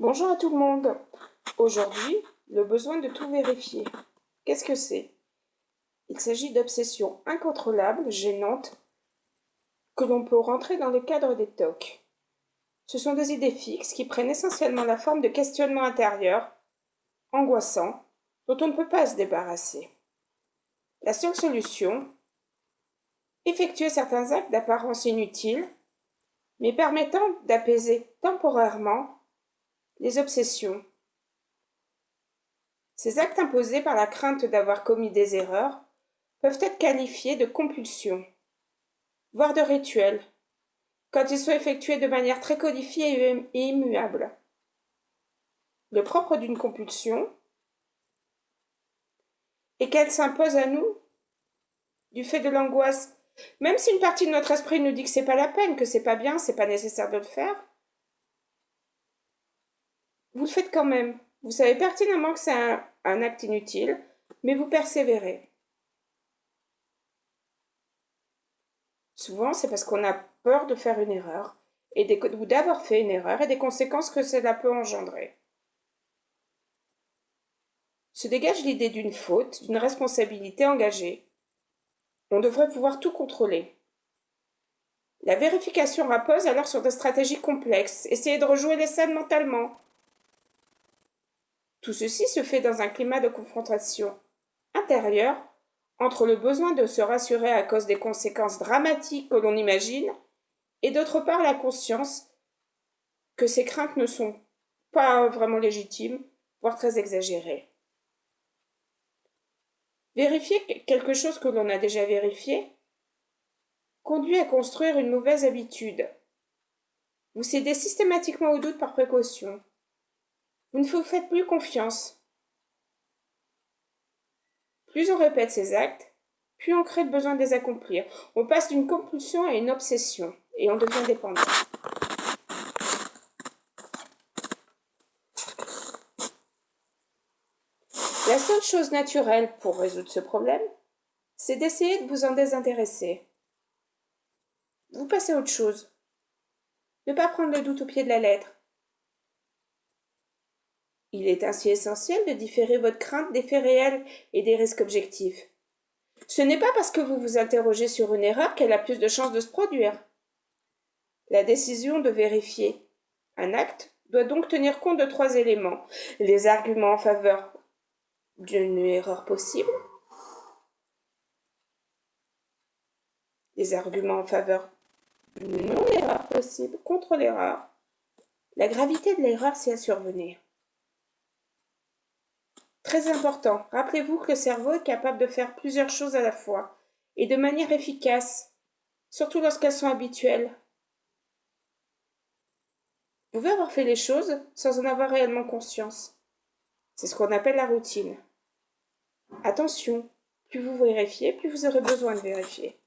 Bonjour à tout le monde. Aujourd'hui, le besoin de tout vérifier. Qu'est-ce que c'est? Il s'agit d'obsessions incontrôlables, gênantes, que l'on peut rentrer dans le cadre des TOC. Ce sont des idées fixes qui prennent essentiellement la forme de questionnements intérieurs, angoissants, dont on ne peut pas se débarrasser. La seule solution, effectuer certains actes d'apparence inutiles, mais permettant d'apaiser temporairement les obsessions. Ces actes imposés par la crainte d'avoir commis des erreurs peuvent être qualifiés de compulsions, voire de rituels, quand ils sont effectués de manière très codifiée et immuable. Le propre d'une compulsion est qu'elle s'impose à nous du fait de l'angoisse. Même si une partie de notre esprit nous dit que c'est pas la peine, que c'est pas bien, c'est pas nécessaire de le faire, vous le faites quand même. Vous savez pertinemment que c'est un acte inutile, mais vous persévérez. Souvent, c'est parce qu'on a peur de faire une erreur, ou d'avoir fait une erreur, et des conséquences que cela peut engendrer. Se dégage l'idée d'une faute, d'une responsabilité engagée. On devrait pouvoir tout contrôler. La vérification repose alors sur des stratégies complexes, essayer de rejouer les scènes mentalement. Tout ceci se fait dans un climat de confrontation intérieure entre le besoin de se rassurer à cause des conséquences dramatiques que l'on imagine et d'autre part la conscience que ces craintes ne sont pas vraiment légitimes, voire très exagérées. Vérifier quelque chose que l'on a déjà vérifié conduit à construire une mauvaise habitude. Vous cédez systématiquement au doute par précaution. Vous ne vous faites plus confiance. Plus on répète ces actes, plus on crée le besoin de les accomplir. On passe d'une compulsion à une obsession et on devient dépendant. La seule chose naturelle pour résoudre ce problème, c'est d'essayer de vous en désintéresser. Vous passez à autre chose. Ne pas prendre le doute au pied de la lettre. Il est ainsi essentiel de différer votre crainte des faits réels et des risques objectifs. Ce n'est pas parce que vous vous interrogez sur une erreur qu'elle a plus de chances de se produire. La décision de vérifier un acte doit donc tenir compte de 3 éléments. Les arguments en faveur d'une erreur possible, les arguments en faveur d'une non-erreur possible contre l'erreur, la gravité de l'erreur si elle survenait. Très important, rappelez-vous que le cerveau est capable de faire plusieurs choses à la fois, et de manière efficace, surtout lorsqu'elles sont habituelles. Vous pouvez avoir fait les choses sans en avoir réellement conscience. C'est ce qu'on appelle la routine. Attention, plus vous vérifiez, plus vous aurez besoin de vérifier.